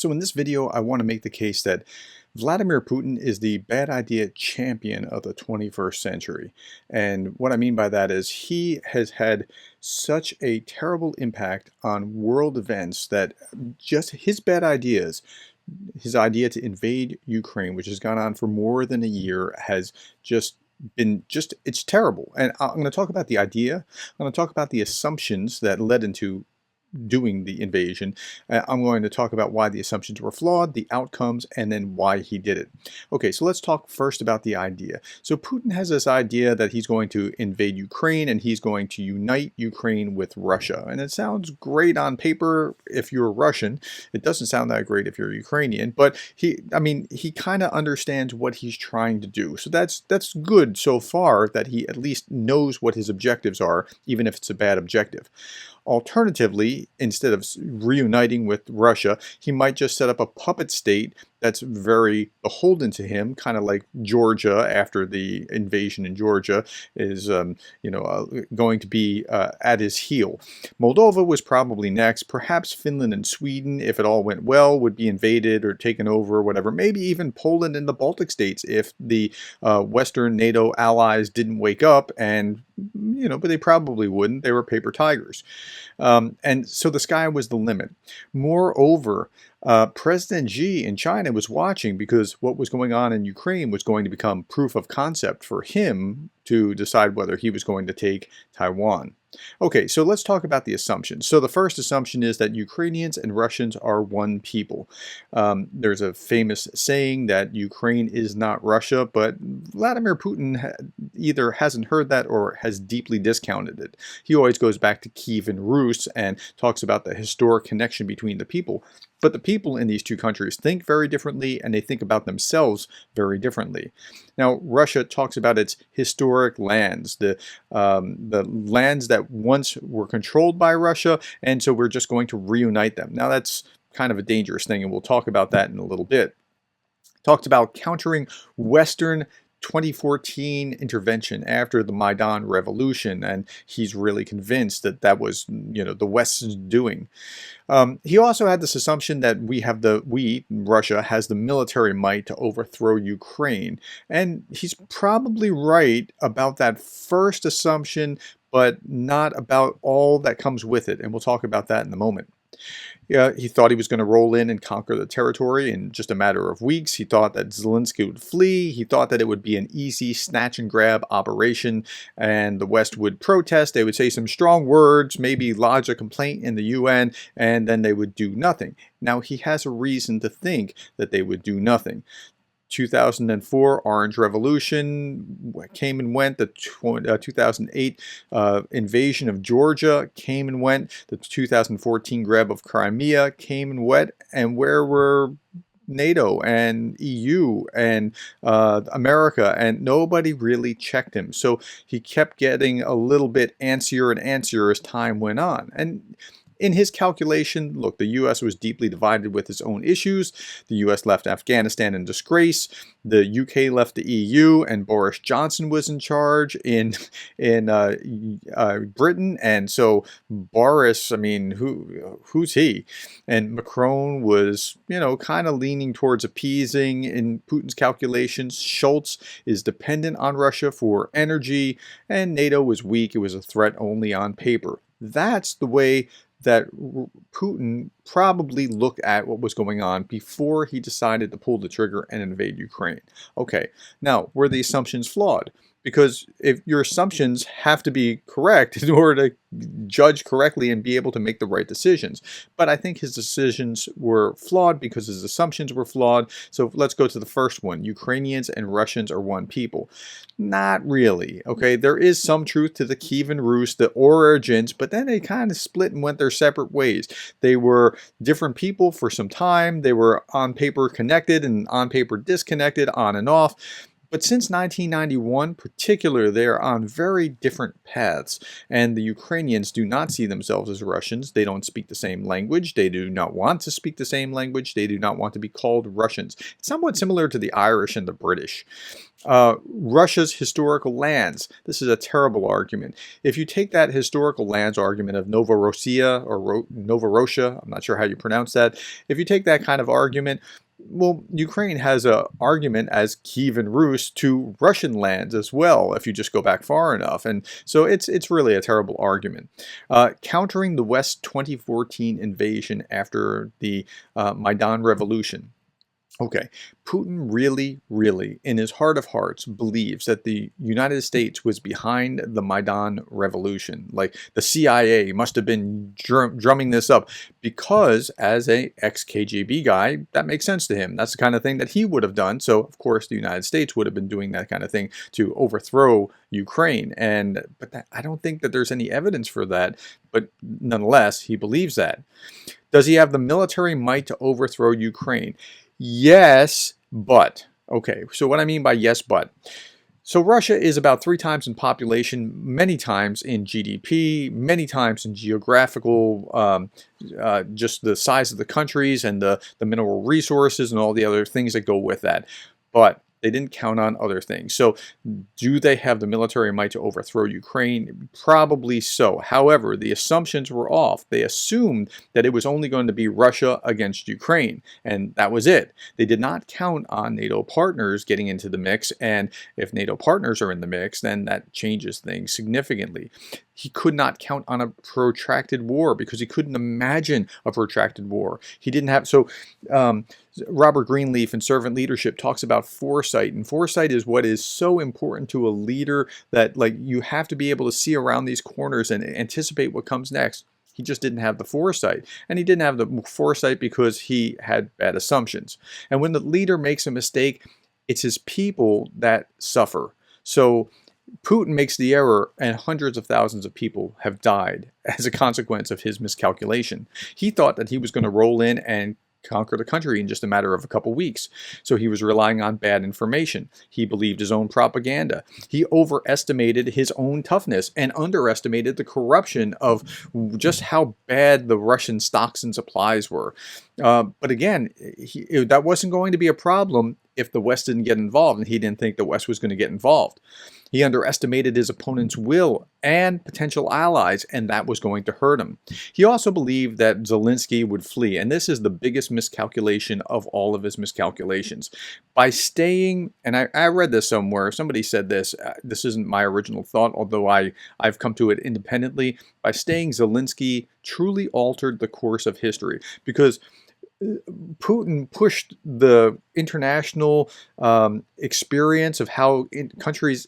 So in this video, I want to make the case that Vladimir Putin is the bad idea champion of the 21st century. And what I mean by that is he has had such a terrible impact on world events that just his bad ideas, his idea to invade Ukraine, which has gone on for more than a year, has it's terrible. And I'm going to talk about the idea. I'm going to talk about the assumptions that led into doing the invasion. I'm going to talk about why the assumptions were flawed, the outcomes, and then why he did it. Okay, so let's talk first about the idea. So Putin has this idea that he's going to invade Ukraine and he's going to unite Ukraine with Russia. And it sounds great on paper if you're Russian. It doesn't sound that great if you're Ukrainian, but he kind of understands what he's trying to do. So that's good so far, that he at least knows what his objectives are, even if it's a bad objective. Alternatively, instead of reuniting with Russia, he might just set up a puppet state that's very beholden to him, kind of like Georgia after the invasion in Georgia is, going to be at his heel. Moldova was probably next. Perhaps Finland and Sweden, if it all went well, would be invaded or taken over or whatever. Maybe even Poland and the Baltic states if the Western NATO allies didn't wake up, and but they probably wouldn't. They were paper tigers. And so the sky was the limit. Moreover, President Xi in China was watching, because what was going on in Ukraine was going to become proof of concept for him to decide whether he was going to take Taiwan. Okay, so let's talk about the assumptions. So the first assumption is that Ukrainians and Russians are one people. There's a famous saying that Ukraine is not Russia, but Vladimir Putin either hasn't heard that or has deeply discounted it. He always goes back to Kiev and Rus and talks about the historic connection between the people. But the people in these two countries think very differently, and they think about themselves very differently. Now, Russia talks about its historic lands, the lands that once were controlled by Russia, and so we're just going to reunite them. Now, that's kind of a dangerous thing, and we'll talk about that in a little bit. Talked about countering Western 2014 intervention after the Maidan revolution, and he's really convinced that that was, the West's doing. He also had this assumption that Russia has the military might to overthrow Ukraine, and he's probably right about that first assumption, but not about all that comes with it, and we'll talk about that in a moment. Yeah, he thought he was going to roll in and conquer the territory in just a matter of weeks. He thought that Zelensky would flee. He thought that it would be an easy snatch and grab operation, and the West would protest. They would say some strong words, maybe lodge a complaint in the UN, and then they would do nothing. Now, he has a reason to think that they would do nothing. 2004 Orange Revolution came and went. The 2008 invasion of Georgia came and went. The 2014 grab of Crimea came and went. And where were NATO and EU and America? And nobody really checked him. So he kept getting a little bit antsier and antsier as time went on. And in his calculation, look, the U.S. was deeply divided with its own issues. The U.S. left Afghanistan in disgrace. The U.K. left the EU, and Boris Johnson was in charge in Britain. And so Boris, who's he? And Macron was, kind of leaning towards appeasing. In Putin's calculations, Schultz is dependent on Russia for energy, and NATO was weak. It was a threat only on paper. That's the way that Putin probably looked at what was going on before he decided to pull the trigger and invade Ukraine. Okay, now, were the assumptions flawed? Because if your assumptions have to be correct in order to judge correctly and be able to make the right decisions. But I think his decisions were flawed because his assumptions were flawed. So let's go to the first one. Ukrainians and Russians are one people. Not really. Okay, there is some truth to the Kiev and Rus, the origins, but then they kind of split and went their separate ways. They were different people for some time. They were on paper connected and on paper disconnected, on and off. But since 1991, particularly, they are on very different paths. And the Ukrainians do not see themselves as Russians. They don't speak the same language. They do not want to speak the same language. They do not want to be called Russians. It's somewhat similar to the Irish and the British. Russia's historical lands. This is a terrible argument. If you take that historical lands argument of Novorossiya or Novorossiya, I'm not sure how you pronounce that. If you take that kind of argument, well, Ukraine has an argument as Kievan Rus to Russian lands as well, if you just go back far enough. And so it's really a terrible argument. Countering the West's 2014 invasion after the Maidan Revolution. Okay, Putin really, in his heart of hearts, believes that the United States was behind the Maidan Revolution. Like the CIA must have been drumming this up because, as a ex-KGB guy, that makes sense to him. That's the kind of thing that he would have done. So, of course, the United States would have been doing that kind of thing to overthrow Ukraine. But I don't think that there's any evidence for that. But nonetheless, he believes that. Does he have the military might to overthrow Ukraine? Yes, but. Okay, so what I mean by yes, but. So Russia is about 3 times in population, many times in GDP, many times in geographical, just the size of the countries and the mineral resources and all the other things that go with that. But they didn't count on other things. So do they have the military might to overthrow Ukraine? Probably so. However, the assumptions were off. They assumed that it was only going to be Russia against Ukraine, and that was it. They did not count on NATO partners getting into the mix, and if NATO partners are in the mix, then that changes things significantly. He could not count on a protracted war because he couldn't imagine a protracted war. He didn't have, so Robert Greenleaf in Servant Leadership talks about foresight, and foresight is what is so important to a leader, that like you have to be able to see around these corners and anticipate what comes next. He just didn't have the foresight, and he didn't have the foresight because he had bad assumptions. And when the leader makes a mistake, it's his people that suffer. So Putin makes the error, and hundreds of thousands of people have died as a consequence of his miscalculation. He thought that he was going to roll in and conquer the country in just a matter of a couple weeks. So he was relying on bad information. He believed his own propaganda. He overestimated his own toughness and underestimated the corruption of just how bad the Russian stocks and supplies were. But again, that wasn't going to be a problem if the West didn't get involved, and he didn't think the West was going to get involved. He underestimated his opponent's will and potential allies, and that was going to hurt him. He also believed that Zelensky would flee, and this is the biggest miscalculation of all of his miscalculations. By staying, and I read this somewhere, somebody said this, this isn't my original thought, although I've come to it independently. By staying, Zelensky truly altered the course of history, because Putin pushed the international experience of how countries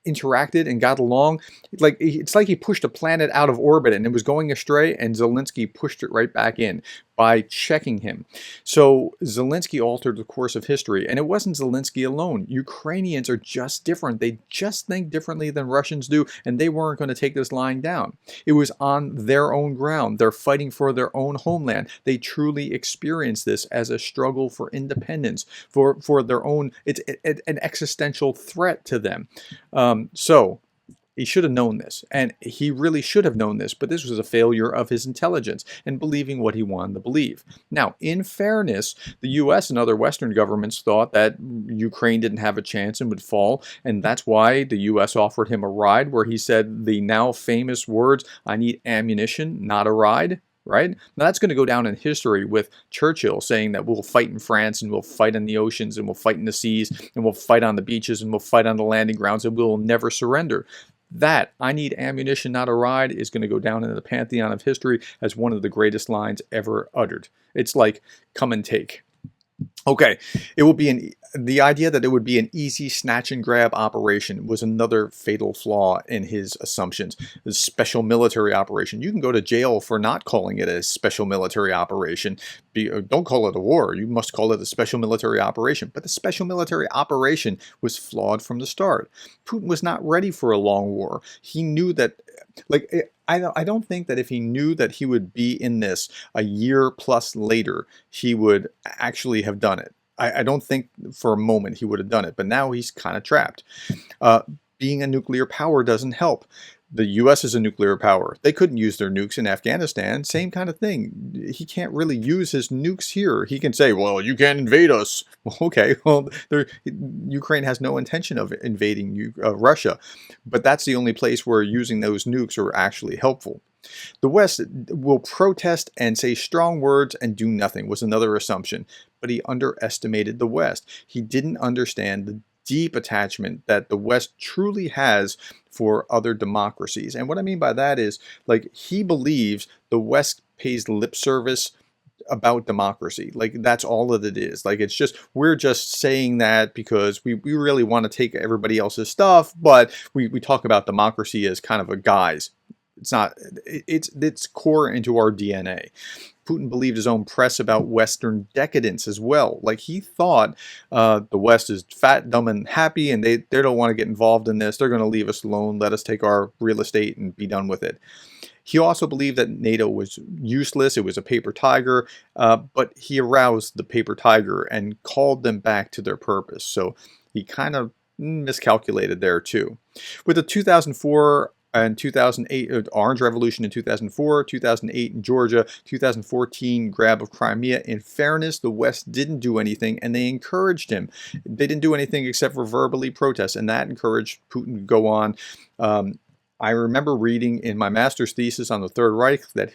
interacted and got along. It's like he pushed a planet out of orbit and it was going astray, and Zelensky pushed it right back in by checking him. So Zelensky altered the course of history, and it wasn't Zelensky alone. Ukrainians are just different. They just think differently than Russians do, and they weren't going to take this lying down. It was on their own ground. They're fighting for their own homeland. They truly experience this as a struggle for independence, for their own. It's an existential threat to them. So he should have known this, and he really should have known this, but this was a failure of his intelligence and believing what he wanted to believe. Now, in fairness, the U.S. and other Western governments thought that Ukraine didn't have a chance and would fall, and that's why the U.S. offered him a ride where he said the now famous words, "I need ammunition, not a ride." Right? Now that's going to go down in history with Churchill saying that we'll fight in France, and we'll fight in the oceans, and we'll fight in the seas, and we'll fight on the beaches, and we'll fight on the landing grounds, and we'll never surrender. That, "I need ammunition, not a ride," is going to go down in the pantheon of history as one of the greatest lines ever uttered. It's like, come and take. Okay, it will be the idea that it would be an easy snatch and grab operation was another fatal flaw in his assumptions. The special military operation. You can go to jail for not calling it a special military operation. Don't call it a war. You must call it a special military operation. But the special military operation was flawed from the start. Putin was not ready for a long war. He knew that, I don't think that if he knew that he would be in this a year plus later, he would actually have done it. I don't think for a moment he would have done it, but now he's kind of trapped. Uh, Being a nuclear power doesn't help. The U.S. is a nuclear power. They couldn't use their nukes in Afghanistan. Same kind of thing. He can't really use his nukes here. He can say, well, you can't invade us. Well, okay, well, Ukraine has no intention of invading Russia. But that's the only place where using those nukes are actually helpful. The West will protest and say strong words and do nothing was another assumption. But he underestimated the West. He didn't understand the deep attachment that the West truly has for other democracies. And what I mean by that is, like, he believes the West pays lip service about democracy. Like, that's all that it is. Like, it's just, we're just saying that because we really want to take everybody else's stuff, but we talk about democracy as kind of a guise. It's not, it's core into our DNA. Putin believed his own press about Western decadence as well. Like, he thought the West is fat, dumb, and happy, and they don't want to get involved in this. They're going to leave us alone, let us take our real estate and be done with it. He also believed that NATO was useless. It was a paper tiger, but he aroused the paper tiger and called them back to their purpose. So he kind of miscalculated there too. With the 2004 and 2008 Orange Revolution in 2004, 2008 in Georgia, 2014 grab of Crimea. In fairness, the West didn't do anything, and they encouraged him. They didn't do anything except for verbally protest, and that encouraged Putin to go on. I remember reading in my master's thesis on the Third Reich that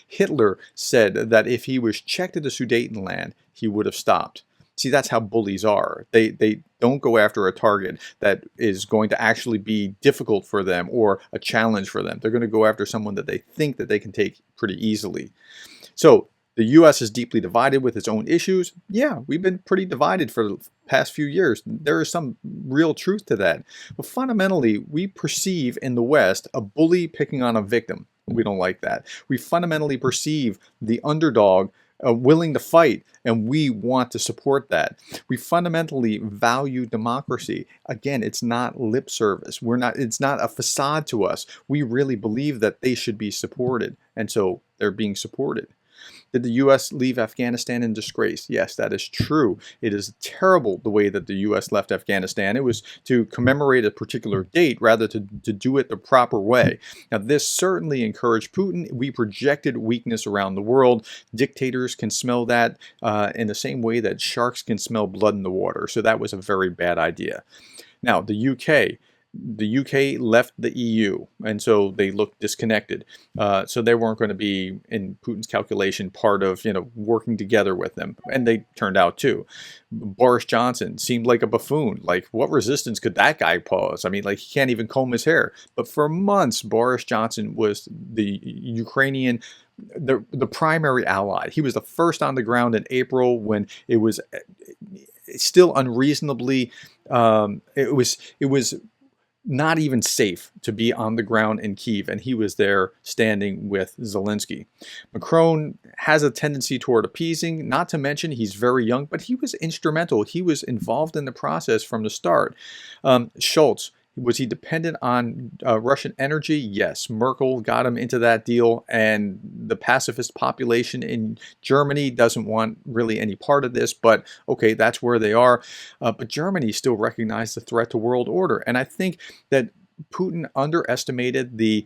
Hitler said that if he was checked at the Sudetenland, he would have stopped. See, that's how bullies are. They don't go after a target that is going to actually be difficult for them or a challenge for them. They're going to go after someone that they think that they can take pretty easily. So the U.S. is deeply divided with its own issues. Yeah, we've been pretty divided for the past few years. There is some real truth to that. But fundamentally, we perceive in the West a bully picking on a victim. We don't like that. We fundamentally perceive the underdog willing to fight, and we want to support that. We fundamentally value democracy. Again, it's not lip service. It's not a facade to us. We really believe that they should be supported, and so they're being supported. Did the U.S. leave Afghanistan in disgrace? Yes, that is true. It is terrible the way that the U.S. left Afghanistan. It was to commemorate a particular date rather to do it the proper way. Now, this certainly encouraged Putin. We projected weakness around the world. Dictators can smell that in the same way that sharks can smell blood in the water. So that was a very bad idea. Now, the UK. The UK left the EU, and so they looked disconnected. So they weren't going to be, in Putin's calculation, part of, working together with them, and they turned out to. Boris Johnson seemed like a buffoon. Like, what resistance could that guy pose? I mean, like, he can't even comb his hair. But for months, Boris Johnson was the Ukrainian, the primary ally. He was the first on the ground in April when it was still unreasonably. It was not even safe to be on the ground in Kyiv, and he was there standing with Zelensky. Macron has a tendency toward appeasing, not to mention he's very young, but he was instrumental. He was involved in the process from the start. Scholz, was he dependent on Russian energy? Yes. Merkel got him into that deal, and the pacifist population in Germany doesn't want really any part of this, but okay, that's where they are. But Germany still recognized the threat to world order, and I think that Putin underestimated the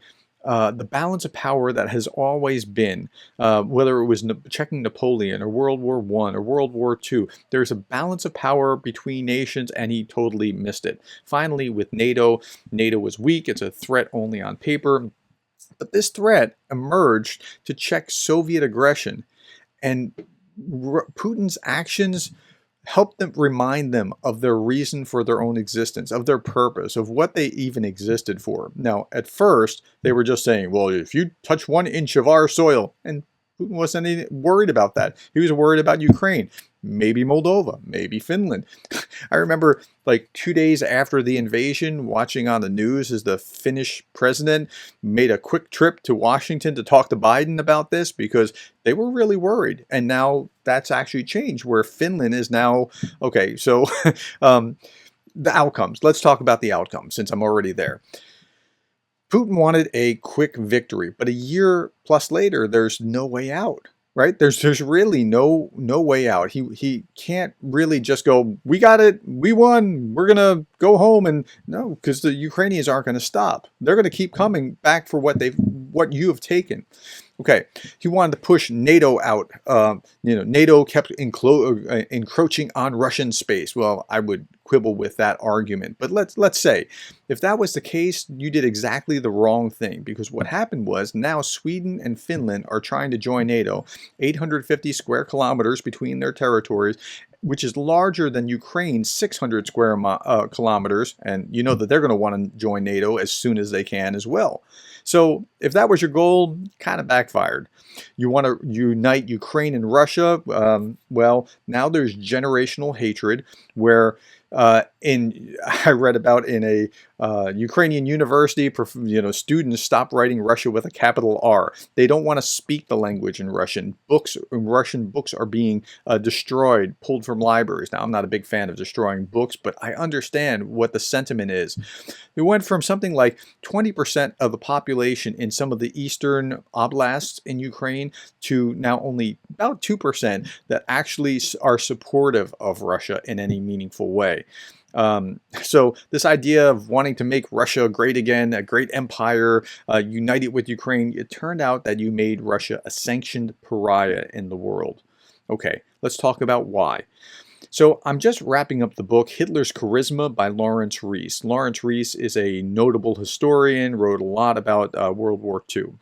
balance of power that has always been, whether it was checking Napoleon or World War I or World War II, there's a balance of power between nations, and he totally missed it. Finally, with NATO was weak. It's a threat only on paper. But this threat emerged to check Soviet aggression, and Putin's actions help them, remind them of their reason for their own existence, of their purpose, of what they even existed for. Now, at first, they were just saying, well, if you touch 1 inch of our soil, and Putin wasn't even worried about that. He was worried about Ukraine, maybe Moldova, maybe Finland. I remember like 2 days after the invasion, watching on the news as the Finnish president made a quick trip to Washington to talk to Biden about this because they were really worried. And now that's actually changed where Finland is now, okay, so the outcomes. Let's talk about the outcomes since I'm already there. Putin wanted a quick victory, but a year plus later, there's no way out. right? There's really no way out. He can't really just go, we got it, we won, we're gonna go home, and no, because the Ukrainians aren't going to stop. They're going to keep coming back for what you have taken. Okay, he wanted to push NATO out. NATO kept encroaching on Russian space. Well, I would quibble with that argument, but let's say if that was the case, you did exactly the wrong thing, because what happened was now Sweden and Finland are trying to join NATO, 850 square kilometers between their territories, which is larger than Ukraine's 600 square kilometers, and you know that they're going to want to join NATO as soon as they can as well. So if that was your goal, kind of backfired. You want to unite Ukraine and Russia. Well, now there's generational hatred where I read about in a Ukrainian university, students stopped writing Russia with a capital R. They don't want to speak the language in Russian. Russian books are being destroyed, pulled from libraries. Now, I'm not a big fan of destroying books, but I understand what the sentiment is. We went from something like 20% of the population in some of the eastern oblasts in Ukraine to now only about 2% that actually are supportive of Russia in any meaningful way. So this idea of wanting to make Russia great again, a great empire, united with Ukraine, it turned out that you made Russia a sanctioned pariah in the world. Okay, let's talk about why. So I'm just wrapping up the book Hitler's Charisma by Lawrence Rees. Lawrence Rees is a notable historian, wrote a lot about World War II.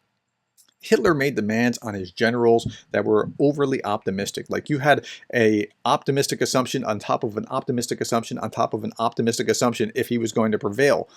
Hitler made demands on his generals that were overly optimistic. Like, you had a optimistic assumption on top of an optimistic assumption on top of an optimistic assumption if he was going to prevail.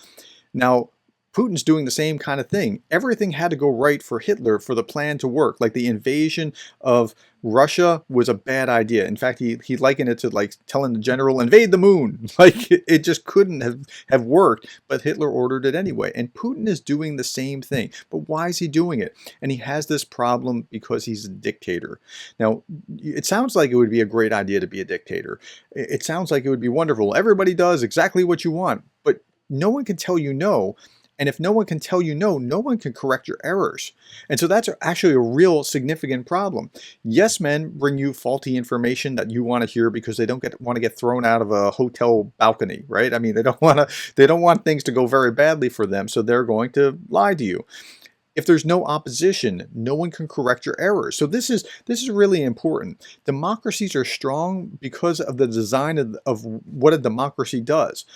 Now, Putin's doing the same kind of thing. Everything had to go right for Hitler for the plan to work. Like, the invasion of Russia was a bad idea. In fact, he likened it to like telling the general, invade the moon. Like, it just couldn't have worked, but Hitler ordered it anyway. And Putin is doing the same thing. But why is he doing it? And he has this problem because he's a dictator. Now, it sounds like it would be a great idea to be a dictator. It sounds like it would be wonderful. Everybody does exactly what you want, but no one can tell you no. And if no one can tell you no, no one can correct your errors. And so that's actually a real significant problem. Yes men bring you faulty information that you want to hear because they don't want to get thrown out of a hotel balcony, right? I mean, they don't want things to go very badly for them, so they're going to lie to you. If there's no opposition, no one can correct your errors. So this is really important. Democracies are strong because of the design of what a democracy does.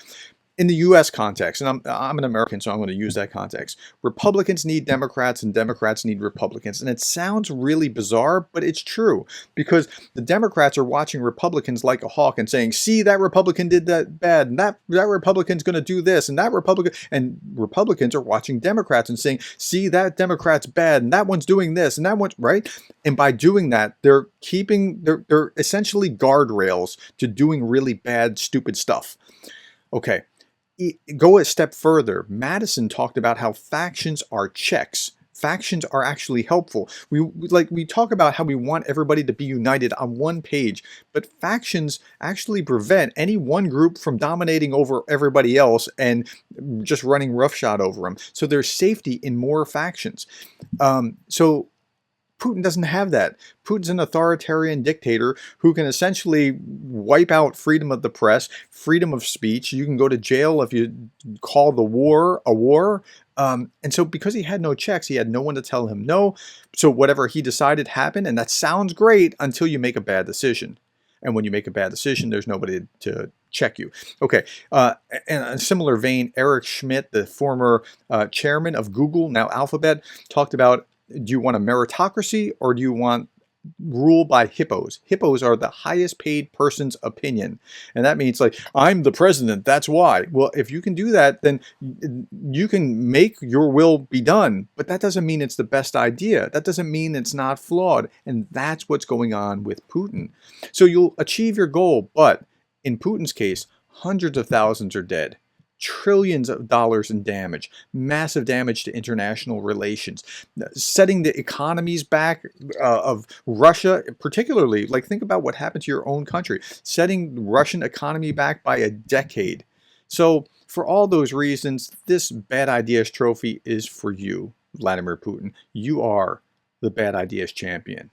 In the U.S. context, and I'm an American, so I'm going to use that context, Republicans need Democrats and Democrats need Republicans. And it sounds really bizarre, but it's true, because the Democrats are watching Republicans like a hawk and saying, see, that Republican did that bad, and that Republican's going to do this, and that Republican, and Republicans are watching Democrats and saying, see, that Democrat's bad, and that one's doing this, and that one's right. And by doing that, they're essentially guardrails to doing really bad, stupid stuff. Okay. Go a step further. Madison talked about how factions are checks. Factions are actually helpful. We talk about how we want everybody to be united on one page, but factions actually prevent any one group from dominating over everybody else and just running roughshod over them. So there's safety in more factions. So Putin doesn't have that. Putin's an authoritarian dictator who can essentially wipe out freedom of the press, freedom of speech. You can go to jail if you call the war a war. And so because he had no checks, he had no one to tell him no. So whatever he decided happened, and that sounds great until you make a bad decision. And when you make a bad decision, there's nobody to check you. Okay, in a similar vein, Eric Schmidt, the former chairman of Google, now Alphabet, talked about, do you want a meritocracy or do you want rule by hippos? Hippos are the highest paid person's opinion. And that means, like, I'm the president, that's why. Well, if you can do that, then you can make your will be done. But that doesn't mean it's the best idea. That doesn't mean it's not flawed. And that's what's going on with Putin. So you'll achieve your goal, but in Putin's case, hundreds of thousands are dead. Trillions of dollars in damage, massive damage to international relations, setting the economies back of Russia, particularly. Like, think about what happened to your own country, setting the Russian economy back by a decade. So for all those reasons, this Bad Ideas trophy is for you, Vladimir Putin. You are the Bad Ideas champion.